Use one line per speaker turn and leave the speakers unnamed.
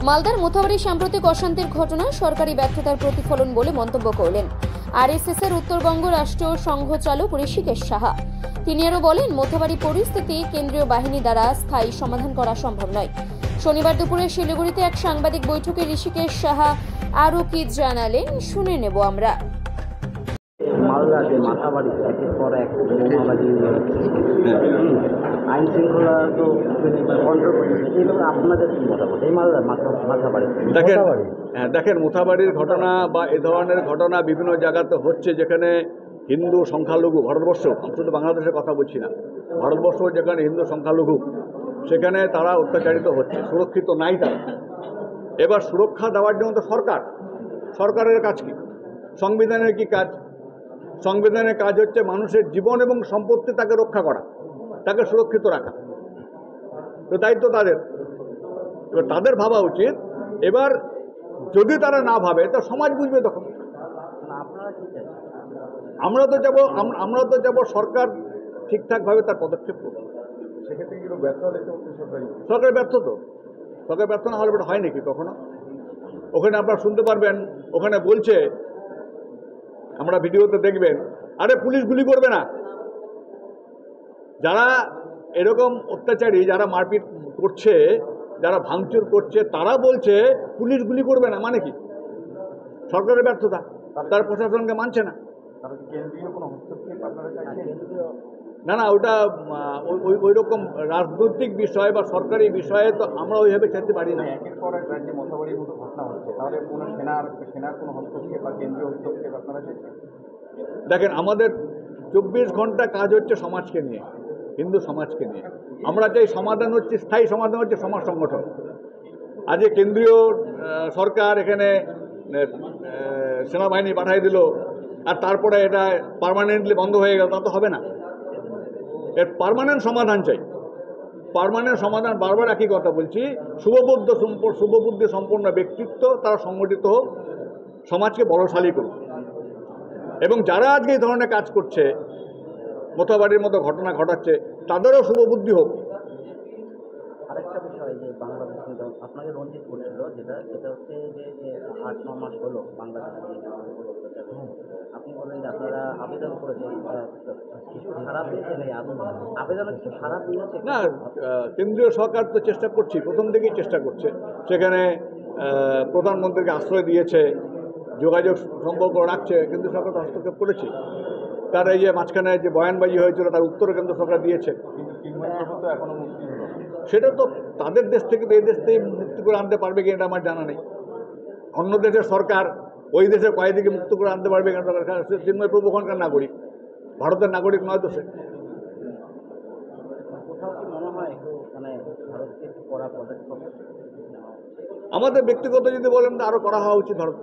মালদার মোথাবাড়ি সাম্প্রতিক অশান্তির ঘটনা সরকারি ব্যর্থতার প্রতিফলন বলে মন্তব্য করলেন আরএসএস এর উত্তরবঙ্গ রাষ্ট্র সংঘ চালক ঋষিকেশ সাহা। তিনি আরও বলেন, মোথাবাড়ি পরিস্থিতি কেন্দ্রীয় বাহিনী দ্বারা স্থায়ী সমাধান করা সম্ভব নয়। শনিবার দুপুরে শিলিগুড়িতে এক সাংবাদিক বৈঠকে ঋষিকেশ সাহা আরও কি জানালেন শুনে নেব আমরা।
মালদাতে মাথাবাড়িতে একের পর এক বোমাবাজি আইন শৃঙ্খলা তো কন্ট্রোল করতেছে, এইভাবে আপনাদের কি মতামত এই মালদার মাথাবাড়ি?
দেখেন মোথাবাড়ির ঘটনা বা এ ধরনের ঘটনা বিভিন্ন জায়গাতে হচ্ছে, যেখানে হিন্দু সংখ্যালঘু ভারতবর্ষ, আমি শুধু বাংলাদেশের কথা বলছি না, ভারতবর্ষ যেখানে হিন্দু সংখ্যালঘু সেখানে তারা অত্যাচারিত হচ্ছে, সুরক্ষিত নাই তারা। এবার সুরক্ষা দেওয়ার জন্য তো সরকারের কাজ কি? সংবিধানের কি কাজ? সংবিধানের কাজ হচ্ছে মানুষের জীবন এবং সম্পত্তি তাকে রক্ষা করা, তাকে সুরক্ষিত রাখা, তো দায়িত্ব তাদের। এবার তাদের ভাবা উচিত। এবার যদি তারা না ভাবে তা সমাজ বুঝবে তখন। আমরা তো যাব সরকার ঠিকঠাকভাবে তার পদক্ষেপ করবে।
সেক্ষেত্রে কি ব্যর্থতা দেখতে পাচ্ছেন
সরকার ব্যর্থ না হলে এটা হয় নাকি কখনো? ওখানে আপনারা শুনতে পারবেন, ওখানে বলছে, আমরা ভিডিওতে দেখবেন, আরে পুলিশ গুলি করবে না। যারা এরকম অত্যাচারী, যারা মারপিট করছে, যারা ভাঙচুর করছে, তারা বলছে পুলিশ গুলি করবে না। মানে কি? সরকারের ব্যর্থতা, তার প্রশাসনকে মানছে না।
কেন্দ্রীয় কোনো হস্তক্ষেপ আপনারা চাইছেন?
না, ওটা ওই রকম রাজনৈতিক বিষয় বা সরকারি বিষয়ে তো আমরা ওইভাবে চাইতে পারি না।
একের পর এক রাজ্যে মোথাবাড়ির মতো ঘটনা হচ্ছে, তাহলে কোনো সেনার কোনো হস্তক্ষেপ বা কেন্দ্রীয় হস্তক্ষেপ আপনারা চাইছেন?
দেখেন, আমাদের 24 ঘন্টা কাজ হচ্ছে সমাজকে নিয়ে, হিন্দু সমাজকে নিয়ে। আমরা চাই সমাধান হচ্ছে, স্থায়ী সমাধান হচ্ছে সমাজ সংগঠন। আজকে কেন্দ্রীয় সরকার এখানে সেনাবাহিনী পাঠিয়ে দিল, আর তারপরে এটা পার্মানেন্টলি বন্ধ হয়ে গেল, তা তো হবে না। এর পার্মানেন্ট সমাধান চাই। পার্মানেন্ট সমাধান, বারবার একই কথা বলছি, শুভবুদ্ধি সম্পন্ন ব্যক্তিত্ব তারা সংগঠিত হোক, সমাজকে বলশালী করুক। এবং যারা আজকে এই ধরনের কাজ করছে, মোথাবাড়ির মতো ঘটনা ঘটাচ্ছে, তাদেরও শুভবুদ্ধি হোক।
আরেকটা বিষয় যে বাংলাদেশ আপনাকে রঞ্জিত করছিল, সেটা হচ্ছে যে 8-9 মাস হলো বাংলাদেশে আপনি বলেন যে আপনারা আবেদন করেছেন, কিছু খারাপ হয়েছে নাকি? আবেদনে কিছু খারাপ হয়েছে
না, কেন্দ্রীয় সরকার তো চেষ্টা করছি, প্রথম থেকেই চেষ্টা করছে। সেখানে প্রধানমন্ত্রীকে আশ্রয় দিয়েছে, যোগাযোগ সম্পর্ক রাখছে, কেন্দ্র সরকার তো হস্তক্ষেপ করেছে। তার এই যে মাঝখানে যে বয়ানবাজি হয়েছিল, তার উত্তরও কেন্দ্র সরকার দিয়েছে।
কিন্তু এখনো মুক্তি হলো,
সেটা তো তাদের দেশ থেকে তো এই দেশ থেকে মুক্তি করে আনতে পারবে কি এটা আমার জানা নেই। অন্য দেশের সরকার ওই দেশের কয়েদিকে মুক্ত করে আনতে পারবে কেন? চিন্ময় প্রভু ওখানকার নাগরিক, ভারতের নাগরিক নয় তো সে। আমাদের ব্যক্তিগত যদি বলেন তো আরো করা হওয়া উচিত ভারত।